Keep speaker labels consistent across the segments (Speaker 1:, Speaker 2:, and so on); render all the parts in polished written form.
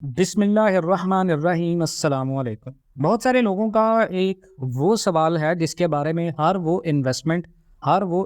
Speaker 1: बिस्मिल्लाहिर्रहमानिर्रहीम अस्सलाम वालेकुम। बहुत सारे लोगों का एक वो सवाल है जिसके बारे में हर वो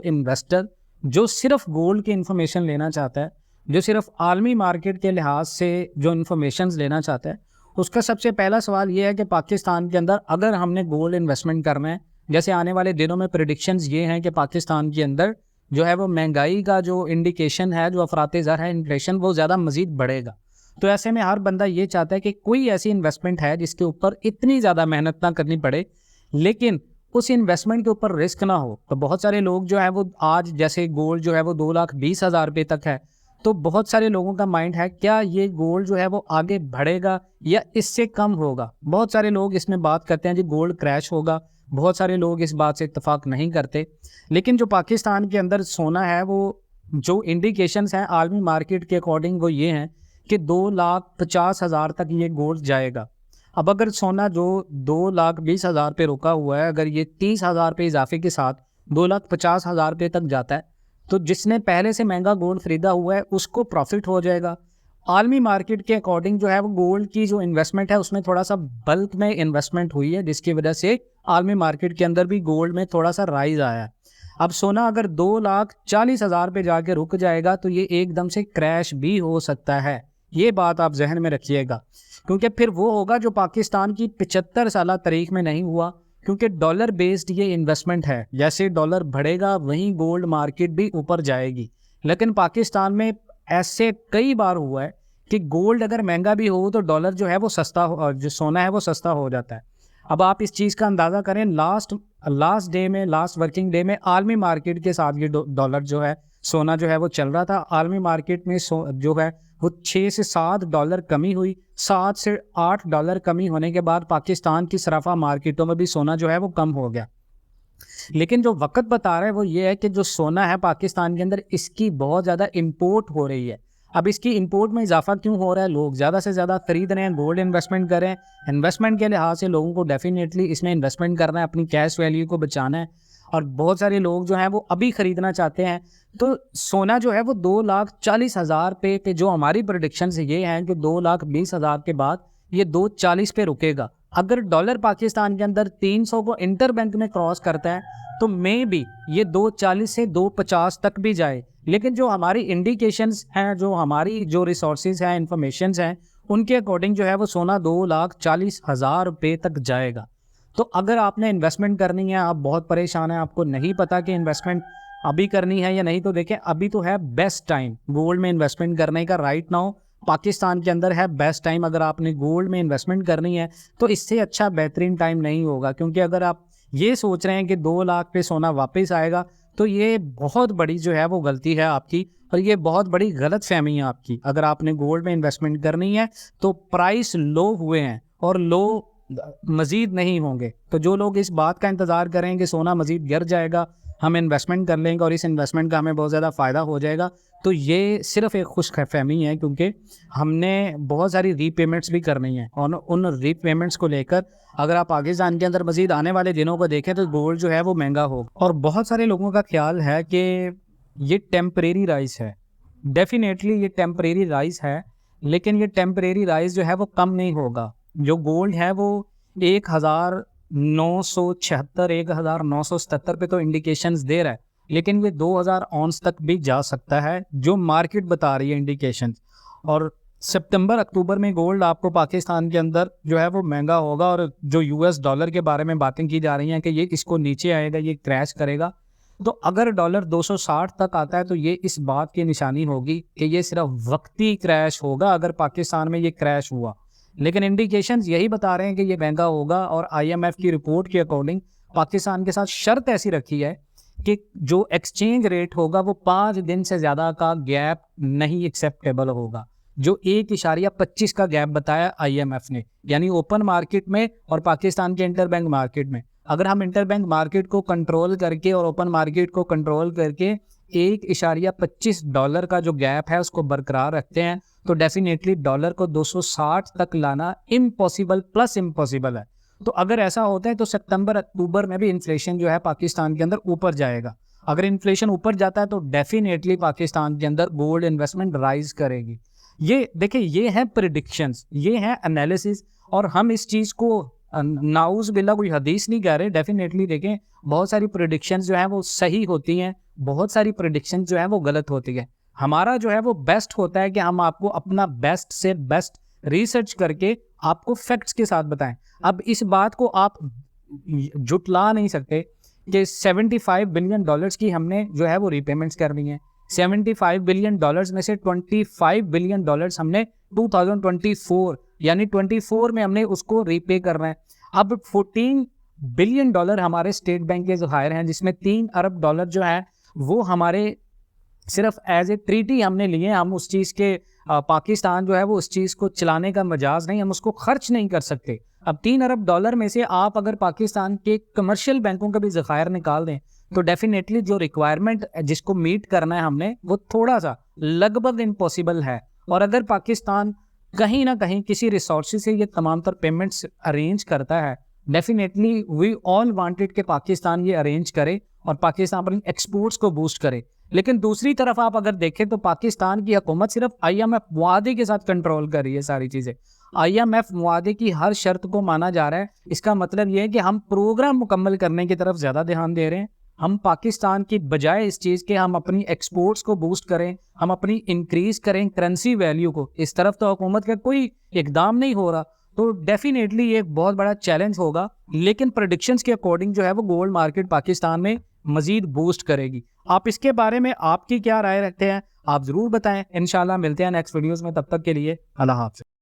Speaker 1: इन्वेस्टर जो सिर्फ गोल्ड की इंफॉर्मेशन लेना चाहता है, जो सिर्फ आलमी मार्केट के लिहाज से जो इंफॉर्मेशन लेना चाहता है, उसका सबसे पहला सवाल ये है कि पाकिस्तान के अंदर अगर हमने गोल्ड इन्वेस्टमेंट करना है, जैसे आने वाले दिनों में प्रिडिक्शंस ये हैं कि पाकिस्तान के अंदर जो है वो महंगाई का जो इंडिकेशन है, जो अफरात ज़र है, इन्फ्लेशन वो ज़्यादा मज़ीद बढ़ेगा। तो ऐसे में हर बंदा ये चाहता है कि कोई ऐसी इन्वेस्टमेंट है जिसके ऊपर इतनी ज़्यादा मेहनत ना करनी पड़े, लेकिन उस इन्वेस्टमेंट के ऊपर रिस्क ना हो। तो बहुत सारे लोग जो है वो आज जैसे गोल्ड जो है वो 2,20,000 रुपये तक है, तो बहुत सारे लोगों का माइंड है क्या ये गोल्ड जो है वो आगे बढ़ेगा या इससे कम होगा। बहुत सारे लोग इसमें बात करते हैं जी गोल्ड क्रैश होगा, बहुत सारे लोग इस बात से इत्तेफाक नहीं करते। लेकिन जो पाकिस्तान के अंदर सोना है वो जो इंडिकेशंस हैं आलमी मार्केट के अकॉर्डिंग वो ये हैं कि 2,50,000 तक ये गोल्ड जाएगा। अब अगर सोना जो 2,20,000 पे रुका हुआ है, अगर ये 30,000 पे इजाफे के साथ 2,50,000 रुपये तक जाता है, तो जिसने पहले से महंगा गोल्ड खरीदा हुआ है उसको प्रॉफिट हो जाएगा। आलमी मार्केट के अकॉर्डिंग जो है वो गोल्ड की जो इन्वेस्टमेंट है उसमें थोड़ा सा बल्क में इन्वेस्टमेंट हुई है, जिसकी वजह से आलमी मार्केट के अंदर भी गोल्ड में थोड़ा सा राइज आया है। अब सोना अगर 2,40,000 पे जाके रुक जाएगा तो ये एकदम से क्रैश भी हो सकता है। ये बात आप जहन में रखिएगा, क्योंकि फिर वो होगा जो पाकिस्तान की 75 साल तारीख में नहीं हुआ, क्योंकि डॉलर बेस्ड ये इन्वेस्टमेंट है। जैसे डॉलर बढ़ेगा वहीं गोल्ड मार्केट भी ऊपर जाएगी। लेकिन पाकिस्तान में ऐसे कई बार हुआ है कि गोल्ड अगर महंगा भी हो तो डॉलर जो है वो सस्ता हो, जो सोना है वो सस्ता हो जाता है। अब आप इस चीज़ का अंदाज़ा करें, लास्ट वर्किंग डे में आलमी मार्केट के साथ ये डॉलर जो है सोना जो है वो चल रहा था। आलमी मार्केट में जो है वो 6 से 7 डॉलर कमी हुई। 7 से 8 डॉलर कमी होने के बाद पाकिस्तान की सराफा मार्केटों में भी सोना जो है वो कम हो गया। लेकिन जो वक्त बता रहा है वो ये है कि जो सोना है पाकिस्तान के अंदर इसकी बहुत ज़्यादा इंपोर्ट हो रही है। अब इसकी इंपोर्ट में इजाफा क्यों हो रहा है? लोग ज़्यादा से ज़्यादा खरीद रहे हैं, गोल्ड इन्वेस्टमेंट कर रहे हैं। इन्वेस्टमेंट के लिहाज से लोगों को डेफिनेटली इसमें इन्वेस्टमेंट करना है, अपनी कैश वैल्यू को बचाना है, और बहुत सारे लोग जो हैं वो अभी ख़रीदना चाहते हैं। तो सोना जो है वो 2,40,000 पे जो हमारी प्रोडिक्शंस ये हैं कि 2,20,000 के बाद ये 2,40 पे रुकेगा। अगर डॉलर पाकिस्तान के अंदर 300 को इंटर बैंक में क्रॉस करता है तो मे बी ये 2,40 से 2,50 तक भी जाए। लेकिन जो हमारी इंडिकेशंस हैं, जो हमारी जो रिसोर्सेज हैं, इंफॉर्मेशंस हैं, उनके अकॉर्डिंग जो है वो सोना 2,40,000 रुपये तक जाएगा। तो अगर आपने इन्वेस्टमेंट करनी है, आप बहुत परेशान हैं, आपको नहीं पता कि इन्वेस्टमेंट अभी करनी है या नहीं, तो देखें अभी तो है बेस्ट टाइम गोल्ड में इन्वेस्टमेंट करने का। राइट नाउ पाकिस्तान के अंदर है बेस्ट टाइम। अगर आपने गोल्ड में इन्वेस्टमेंट करनी है तो इससे अच्छा बेहतरीन टाइम नहीं होगा, क्योंकि अगर आप ये सोच रहे हैं कि 2 लाख पे सोना वापस आएगा तो ये बहुत बड़ी जो है वो गलती है आपकी, और ये बहुत बड़ी गलत फहमी है आपकी। अगर आपने गोल्ड में इन्वेस्टमेंट करनी है तो प्राइस लो हुए हैं और लो मज़ीद नहीं होंगे। तो जो लोग इस बात का इंतज़ार करें कि सोना मज़ीद गिर जाएगा, हम इन्वेस्टमेंट कर लेंगे और इस इन्वेस्टमेंट का हमें बहुत ज़्यादा फ़ायदा हो जाएगा, तो ये सिर्फ़ एक खुशफहमी है, क्योंकि हमने बहुत सारी रीपेमेंट्स भी करनी है। और उन रीपेमेंट्स को लेकर अगर आप पाकिस्तान के अंदर मज़ीद आने वाले दिनों को देखें तो गोल्ड जो है वो महंगा होगा। और बहुत सारे लोगों का ख्याल है कि ये टेम्परेरी राइज है। डेफिनेटली ये टेम्परेरी राइज है, लेकिन ये टेम्परेरी राइज जो है वो कम नहीं होगा। जो गोल्ड है वो 1,976 1,977 पे तो इंडिकेशंस दे रहा है, लेकिन ये 2,000 ऑन्स तक भी जा सकता है जो मार्केट बता रही है इंडिकेशंस। और सितंबर अक्टूबर में गोल्ड आपको पाकिस्तान के अंदर जो है वो महंगा होगा। और जो यूएस डॉलर के बारे में बातें की जा रही हैं कि ये इसको नीचे आएगा, ये क्रैश करेगा, तो अगर डॉलर 260 तक आता है तो ये इस बात की निशानी होगी कि ये सिर्फ वक्ती क्रैश होगा अगर पाकिस्तान में ये क्रैश हुआ। लेकिन इंडिकेशंस यही बता रहे हैं कि ये महंगा होगा। और आईएमएफ की रिपोर्ट के अकॉर्डिंग पाकिस्तान के साथ शर्त ऐसी रखी है कि जो एक्सचेंज रेट होगा वो 5 दिन से ज़्यादा का गैप नहीं एक्सेप्टेबल होगा। जो 1.25 का गैप बताया आईएमएफ ने, यानी ओपन मार्केट में और पाकिस्तान के इंटरबैंक मार्केट में। अगर हम इंटरबैंक मार्केट को कंट्रोल करके और ओपन मार्केट को कंट्रोल करके 1.25 डॉलर का जो गैप है उसको बरकरार रखते हैं तो डेफिनेटली डॉलर को 260 तक लाना इम्पॉसिबल प्लस इम्पॉसिबल है। तो अगर ऐसा होता है तो सितंबर अक्टूबर में भी इन्फ्लेशन जो है पाकिस्तान के अंदर ऊपर जाएगा। अगर इन्फ्लेशन ऊपर जाता है तो डेफिनेटली पाकिस्तान के अंदर गोल्ड इन्वेस्टमेंट राइज करेगी। ये देखिए, ये है प्रिडिक्शंस, ये है एनालिसिस, और हम इस चीज़ को नाउज़ बिल्ला कोई हदीस नहीं कह रहे। डेफिनेटली देखें, बहुत सारी प्रिडिक्शंस जो हैं वो सही होती हैं, बहुत सारी प्रिडिक्शंस जो हैं वो गलत होती है। हमारा जो है वो बेस्ट होता है कि हम आपको अपना बेस्ट से बेस्ट रिसर्च करके आपको फैक्ट्स के साथ बताएं। अब इस बात को आप जुटला नहीं सकते कि 75 बिलियन डॉलर्स की हमने जो है वो रीपेमेंट्स करनी है। 75 बिलियन डॉलर्स में से 25 बिलियन डॉलर्स हमने 2024 यानी 24 में हमने उसको रीपे करना है। अब 14 बिलियन डॉलर हमारे स्टेट बैंक के ज़खायर हैं, जिसमें 3 अरब डॉलर जो है वो हमारे सिर्फ एज ए ट्रीटी हमने लिए। हम उस चीज़ के पाकिस्तान जो है वो उस चीज़ को चलाने का मजाज नहीं, हम उसको खर्च नहीं कर सकते। अब 3 अरब डॉलर में से आप अगर पाकिस्तान के कमर्शियल बैंकों का भी ज़खायर निकाल दें तो डेफिनेटली जो रिक्वायरमेंट जिसको मीट करना है हमने, वो थोड़ा सा लगभग इम्पॉसिबल है। और अगर पाकिस्तान कहीं ना कहीं किसी रिसोर्स से ये तमाम तर पेमेंट्स अरेंज करता है, डेफिनेटली वी ऑल वांटेड कि पाकिस्तान ये अरेंज करे और पाकिस्तान अपनी एक्सपोर्ट्स को बूस्ट करे। लेकिन दूसरी तरफ आप अगर देखें तो पाकिस्तान की हुकूमत सिर्फ IMF मुआहदे के साथ कंट्रोल कर रही है सारी चीज़ें। IMF मुआहदे की हर शर्त को माना जा रहा है। इसका मतलब ये है कि हम प्रोग्राम मुकम्मल करने की तरफ ज़्यादा ध्यान दे रहे हैं। हम पाकिस्तान की बजाय इस चीज़ के हम अपनी एक्सपोर्ट्स को बूस्ट करें, हम अपनी इंक्रीज करें करेंसी वैल्यू को, इस तरफ तो हुकूमत का कोई इकदाम नहीं हो रहा। तो डेफिनेटली ये एक बहुत बड़ा चैलेंज होगा। लेकिन प्रेडिक्शंस के अकॉर्डिंग जो है वो गोल्ड मार्केट पाकिस्तान में मजीद बूस्ट करेगी। आप इसके बारे में आपकी क्या राय रखते हैं, आप ज़रूर बताएं। इंशाल्लाह मिलते हैं नेक्स्ट वीडियोज़ में, तब तक के लिए अल्लाह हाफ़िज़।